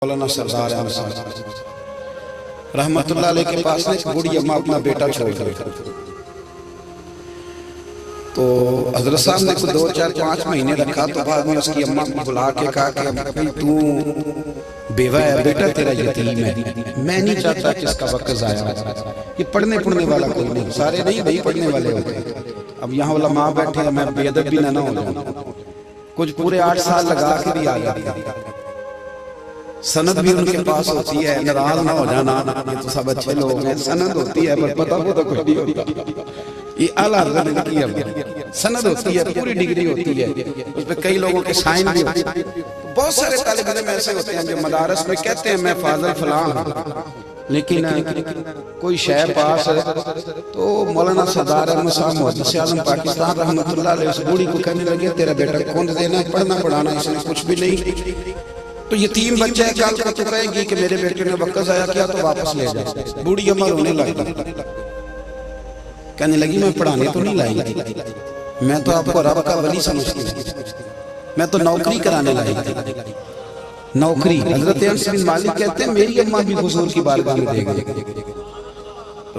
مولانا سردار احمد صاحب رحمت اللہ علیہ کے پاس ایک بوڑھی اماں اپنا بیٹا چھوڑ گئی، تو حضرت صاحب نے کو 2 4 5 مہینے رکھا، تو بعد میں اس کی اماں کو بلا کے کہا کہ تو بیوہ ہے، بیٹا تیرا یتیم ہے، میں نہیں چاہتا کہ اس کا وقت ضائع ہو، یہ پڑھنے والا کوئی نہیں، سارے نہیں پڑھنے والے ہوتے ہیں، اب یہاں علماء بیٹھے ہیں، میں بے ادب بھی نہ ہو جاؤں، کچھ پورے 8 سال لگا کے بھی آ جاتے ہیں، سند بھی ان کے پاس ہوتی ہے، ناراض نہ ہو جانا، یہ تو سب اچھے لوگ ہیں، سند ہوتی ہے پر پتہ وہ تو کچھ نہیں ہوتا، یہ اعلیٰ حضرت نے کی ہے، سند ہوتی ہے، پوری ڈگری ہوتی ہے، اس پہ کئی لوگوں کے سائن بھی ہوتے ہیں، بہت سارے طالب علم ایسے ہوتے ہیں جو مدارس میں کہتے ہیں میں فاضل فلاں ہوں، لیکن کوئی شے پاس ہے، تو مولانا سردار احمد صاحب محدث اعظم پاکستان رحمت اللہ علیہ اس بوڑھی کو کہنے لگے تیرا بیٹا کون دینا ہے، پڑھنا پڑھانا اس نے کچھ بھی نہیں، تو یتیم بچہ ہے، کل کو تو کہے گی کہ میرے بیٹے نے وقت ضائع کیا تو واپس لے جائے، بوڑھی اماں رونے لگی، کہنے لگی میں پڑھانے تو نہیں لائی تھی، میں تو آپ کو رب کا ولی سمجھتی ہوں، میں تو نوکری کرانے لائی تھی، نوکری۔ حضرت انس بن مالک کہتے ہیں میری اماں بھی حضور کی بارگاہ میں دے گئی،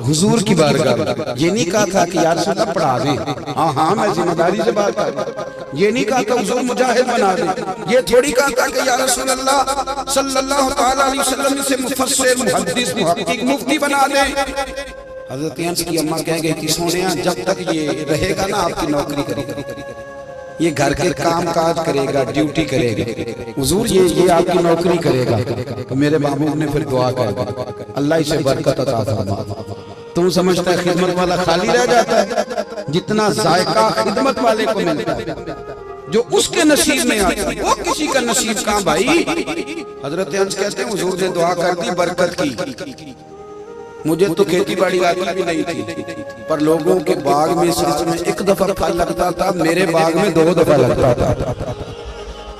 حضور کی بارگاہ میں، یہ نہیں کہا تھا کہ یا رسول اللہ پڑھا دیں، ہاں میں ذمہ داری سے بات کر رہا ہوں، یہ نہیں کہا تھا حضور مجاہد بنا دیں، یہ تھوڑی کہا تھا کہ یا رسول اللہ صلی اللہ تعالیٰ علیہ وسلم سے مفسر محدث محقق مفتی بنا دیں۔ حضرت انس کی اماں کہہ گئی کہ سونیا جب تک یہ رہے گا نا آپ کی نوکری کرے گا، یہ گھر کے کام کاج کرے گا، ڈیوٹی کرے گا، حضور یہ آپ کی نوکری کرے گا، تو میرے محبوب نے پھر دعا کر دی اللہ اسے برکت عطا فرما۔ تم سمجھتا ہے خدمت والا خالی رہ جاتا ہے؟ جتنا ذائقہ خدمت والے کو ملتا ہے جو اس کے نصیب میں آتا ہے وہ کسی کا نصیب کہاں بھائی۔ حضرت انس کہتے ہیں حضور نے دعا کر دی برکت کی، مجھے تو کھیتی باڑی آتی بھی نہیں تھی، پر لوگوں کے باغ میں سال میں 1 دفعہ پھل لگتا تھا، میرے باغ میں 2 دفعہ لگتا تھا۔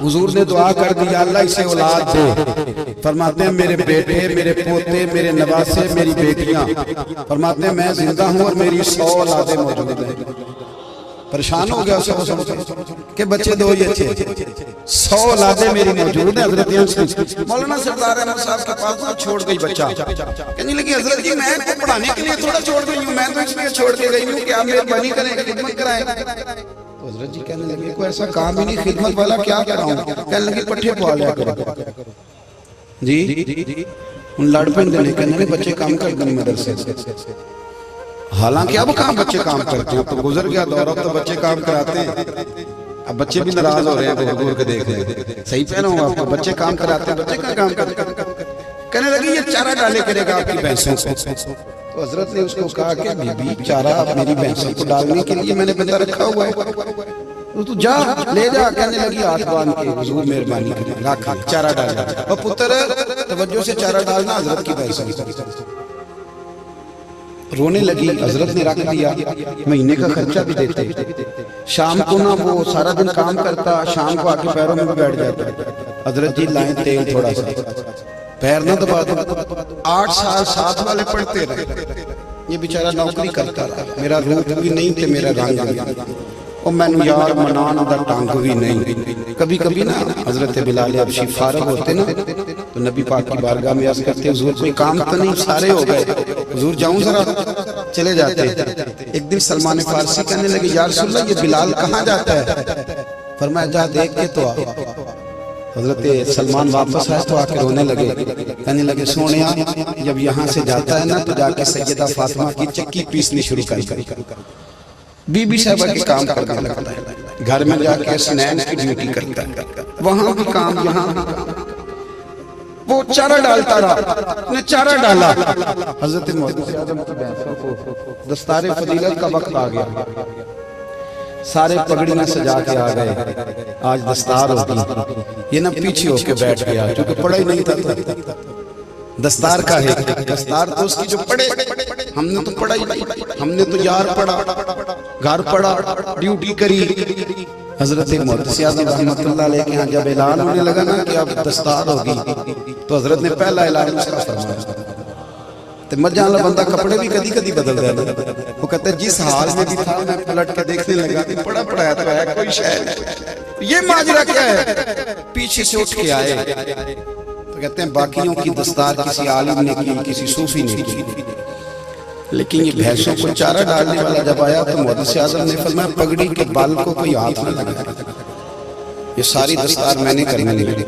حضور نے دعا کر دی اللہ اسے اولاد دے، فرماتے ہیں میرے بیٹے، میرے پوتے، میرے نواسے، میری بیٹیاں، فرماتے ہیں میں زندہ ہوں اور میری 100 اولادیں موجود ہیں۔ پریشان ہو گیا کہ بچے 2 ہی اچھے، 100 اولادیں میری موجود ہیں۔ حضرت انس مولانا سردار احمد صاحب کے پاس چھوڑ گئی بچہ، کہنے لگی حضرت جی میں تو پڑھانے کے لیے تھوڑا چھوڑ گئی ہوں، میں تو اس لیے چھوڑ کے گئی ہوں کہ آپ مہربانی کریں خدمت کرائیں۔ حضرت جی کہنے لگے کوئی ایسا کام ہی نہیں، خدمت والا کیا کراؤں، کہنے لگے پٹھے پوا لیا کرو جی، ان لڑ پن دینے کہنے لگے بچے کام کر دیں مدرسے سے، حالانکہ اب کہاں بچے کام کرتے ہیں، اب تو گزر گیا دور، اب تو بچے کام کراتے ہیں، اب بچے بھی ناراض ہو رہے ہیں حضور کے دیکھ رہے، صحیح پہنا ہوں آپ کو، بچے کام کراتے ہیں، بچے کہاں کام کرتے ہیں، کہنے لگے یہ چارہ ڈالے کرے گا آپ کی بھینسوں کو، تو حضرت نے اس کو کہا کہ بی بی چارہ میری بھینسوں کو ڈالنے کے لیے میں نے بندہ رکھا ہوا ہے، تو جا لے جا، کہنے لگی ہاتھ باندھ کے حضور مہربانی کریں رکھ چارہ ڈالنا، اور پتر توجہ سے چارہ ڈالنا حضرت کی بھینسوں، رونے لگی، حضرت نے رکھ دیا، مہینے کا خرچہ بھی دیتے، شام کو نہ وہ سارا دن کام کرتا، شام کو آ کے پیروں میں بیٹھ جاتا، حضرت جی لائیں تیل تھوڑا سا، پیر نہ دبا دو، 8 سال ساتھ والے پڑھتے رہے، یہ بیچارہ نوکری کرتا رہا، میرا روپ بھی نہیں تے میرا رنگ بھی نہیں، اور میں نے یار منان دا ٹانگ بھی نہیں، کبھی کبھی نا حضرت بلال حبشی فارغ ہوتے نا تو نبی پاک کی بارگاہ میں عرض کرتے حضور کوئی کام تو نہیں، سارے ہو گئے، حضور جاؤں ذرا، چلے جاتے۔ ایک دن سلمان فارسی کہنے لگے یا رسول اللہ یہ بلال کہاں جاتا ہے، فرمایا جا دیکھ کے تو آ، حضرت سلمان واپس آئے تو آ کے رونے لگے، کہنے لگے سونیا جب یہاں سے جاتا ہے نا تو جا کے سیدہ فاطمہ کی چکی پیسنی شروع کر، بی بی صاحبہ کے کام کرنے لگتا ہے، گھر میں جا کے سنینس کی ڈیوٹی کرتا ہے، وہاں بھی کام یہاں بھی کام، وہ چارہ ڈالتا رہا، نے چارہ ڈالا، حضرت محدث اعظم کی بھینسوں کو دستار فضیلت کا وقت آ گیا، سارے پگڑیاں سجا کے آ گئے، آج دستار ہوگی، یہ نہ پیچھے ہو کے بیٹھ گیا کیونکہ پڑھا ہی نہیں تھا، دستار کا ہے، دستار تو اس کی جو پڑھے، ہم نے تو پڑھا ہی نہیں، ہم نے تو یار پڑھا، گھر پڑھا، ڈیوٹی کری۔ حضرت محدث اعظم رحمت اللہ علیہ کے ہاں جب اعلان ہونے لگا نا کہ اب دستار ہوگی تو حضرت نے پہلا اعلان اس کا فرمایا، تو مجھے اللہ بندہ کپڑے بھی کدی کدی بدل رہا ہے، وہ کہتے ہیں جس حال میں بھی تھا میں پلٹ کے دیکھنے لگا کہ پڑھا پڑھایا تو ہے کوئی شے نہیں، یہ ماجرا کیا ہے، پیچھے سے اٹھ کے آئے تو کہتے ہیں باقیوں کی دستار کسی عالم نے کی، کسی صوفی نے کی، لیکن یہ بھینسوں کو چارہ ڈالنے والا جب آیا تو محدث اعظم نے فرمایا پگڑی کے بال کو کوئی ہاتھ نہ لگا، یہ ساری دستار میں نے کرنے لگی۔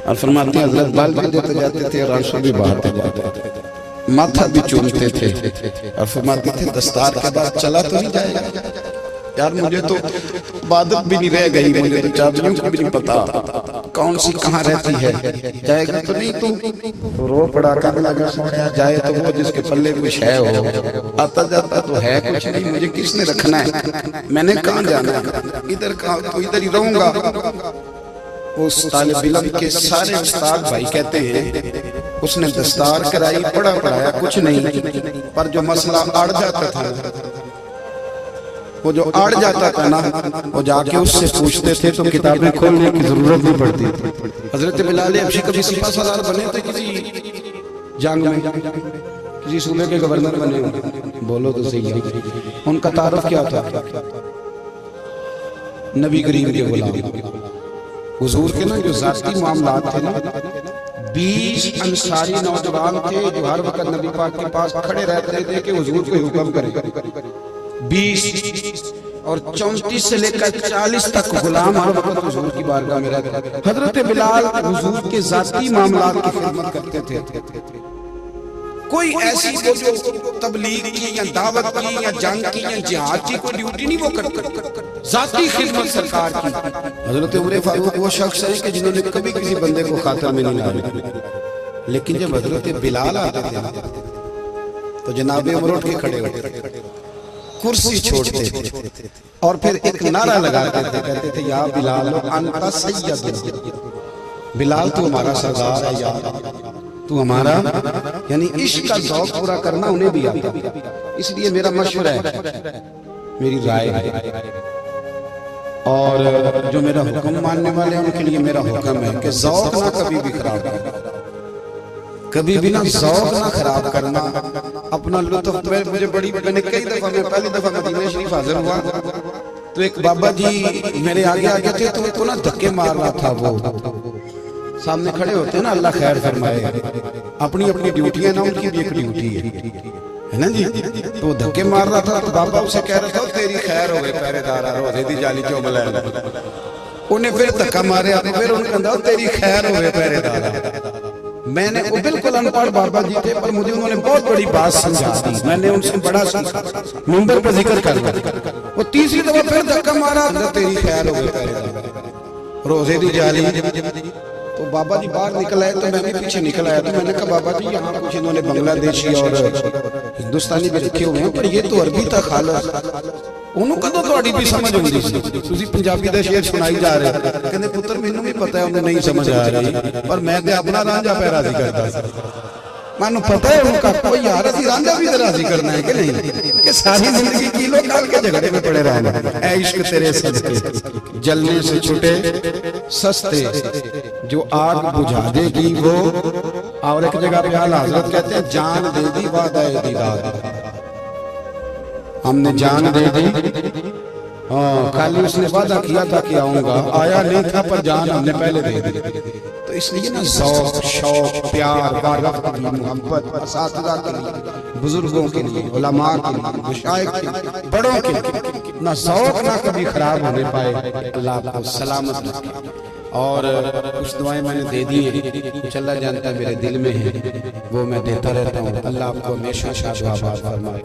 اور فرماتے ہیں حضرت بال بھی دیتے جاتے تھے اور آنسو بھی بہاتے جاتے تھے، ماتھا بھی چومتے تھے، اور فرماتے تھے دستار کے بعد چلا تو نہیں جائے گا یار، مجھے تو عبادت بھی نہیں رہ گئی، مجھے تو چابیوں کو بھی نہیں پتا کون سی کہاں رہتی ہے، جائے گا تو نہیں تو رو پڑا کر لگا سوڑا جائے تو وہ جس کے پلے کچھ ہے ہو، آتا جاتا تو ہے کچھ نہیں، مجھے کس نے رکھنا ہے، میں نے کہاں جانا ہے، ادھر کہاں تو ادھر ہی رہوں گا۔ اس طالب علم کے سارے استاد بھائی کہتے ہیں اس نے دستار کرائی، پڑھا پڑھایا کچھ نہیں، پر جو مسئلہ اڑ جاتا تھا، وہ جو اڑ جاتا تھا نا، وہ جا کے اس سے پوچھتے تھے تو کتابیں کھولنے کی ضرورت نہیں پڑتی تھی۔ حضرت بلال حبشی کبھی سپاہ سالار بنے تھے کسی جنگ میں، کسی صوبے کے گورنر بنے ہوئے، بولو تو صحیح ہے، ان کا تعارف کیا تھا؟ نبی کریم کے غلام، حضور کے نا جو ذاتی معاملات تھے نا، 20 انصاری نوجوان تھے جو ہر وقت نبی پاک کے پاس کھڑے رہتے تھے کہ حضور کو حکم کرے، 20 اور 34 سے لے کر 40 تک غلام ہر وقت حضور کی بارگاہ میں رہتے تھے۔ حضرت بلال حضور کے ذاتی معاملات کی خدمت کرتے تھے، کوئی ایسی وہ جو تبلیغ کی یا دعوت کی یا جنگ کی یا جہاد کی کوئی ڈیوٹی نہیں وہ کرتے، ذاتی خدمت سرکار کی۔ حضرت عمر فاروق وہ شخص ہیں کہ جنہوں نے کبھی کسی بندے کو خاطر میں نہیں لایا، لیکن جب حضرت بلال آتے تھے تو جناب عمر اٹھ کے کھڑے ہوتے، کرسی چھوڑتے تھے اور پھر ایک نعرہ لگاتے تھے، کہتے تھے یا بلال انت سید، بلال تو ہمارا سردار ہے، یا تو ہمارا، یعنی عشق کا ذوق پورا کرنا انہیں بھی آتا۔ اس لیے میرا مشورہ ہے، میری رائے ہے، اور جو میرا حکم ماننے والے ہیں ان کے لیے میرا حکم ہے کہ ذوق نہ کبھی بھی خراب کرنا، کبھی بھی نہ ذوق نہ خراب کرنا، اپنا لطف۔ مجھے میں نے کئی دفعہ، میں پہلی دفعہ مدینہ شریف حاضر ہوا تو ایک بابا جی میرے آگے آگے تھے تو ایک نا دھکے مار رہا تھا، وہ سامنے کھڑے ہوتے ہیں نا، اللہ خیر فرمائے، اپنی اپنی ڈیوٹیاں نا، ان کی بھی ایک ڈیوٹی ہے نا جی، تو وہ دھکے مار رہا تھا تو بابا اسے کہہ رہا تھا تیری خیر ہوئے پہرے دارا، روزے دی جالی چو ملائے، انہیں پھر دھکا مارے، پھر انہیں کہا تیری خیر ہوئے پہرے دارا۔ میں نے وہ بالکل ان پڑھ بابا جی تھے، پر مجھے انہوں نے بہت بڑی بات سمجھا دی، میں نے ان سے بڑا سیکھا، منبر پر ذکر کر دیا۔ وہ تیسری دفعہ پھر دھکا مارا، تیری خیر ہوئے پہرے دارا، روزے دی جالی۔ تو بابا جی باہر نکل آئے تو میں بھی پیچھے نکل آیا، تو میں نے کہا بابا جی یہاں کچھ انہوں نے بنگلہ دیشی اور ہندوستانی بھی رکھے ہوئے ہیں، پر یہ تو عربی تھا خالص، انہوں کا تو تھوڑی بھی سمجھ ہوندی سی، تسی پنجابی دے شعر سنائی جا رہے، کہندے پتر مینوں بھی پتہ ہے انہیں نہیں سمجھ آ رہی، پر میں تے اپنا رانجھا پہ راضی کرتا سی، مانو پتہ ہے ان کا کوئی یار اسی رانجھا بھی راضی کرنا ہے کہ نہیں، کہ ساری زندگی کیلو کھال کے جھگڑے میں پڑے رہنا، اے عشق تیرے صدقے جلنے سے چھٹے سستے، جو آگ بجھا دے گی وہ۔ اور ایک جگہ پہ اعلیٰ حضرت کہتے ہیں جان دے دی وعدہ دیدار، ہم نے جان دے دی، خالی اس نے وعدہ کیا تھا کہ آؤں گا، آیا نہیں تھا، پر جان ہم نے پہلے دے دی۔ تو اس لیے نا ذوق، شوق، پیار، وقت کی محبت، اساتذہ کے لیے، بزرگوں کے لیے، علماء کے لیے، مشائخ کے لیے، بڑوں کے لیے نہ ذوق نہ کبھی خراب ہونے پائے، اللہ آپ کو سلامت رکھے۔ اور کچھ دعائیں میں نے دے دی ہیں، کچھ اللہ جانتا ہے میرے دل میں ہیں، وہ میں دیتا رہتا ہوں، اللہ آپ کو ہمیشہ شاد و آباد فرمائے۔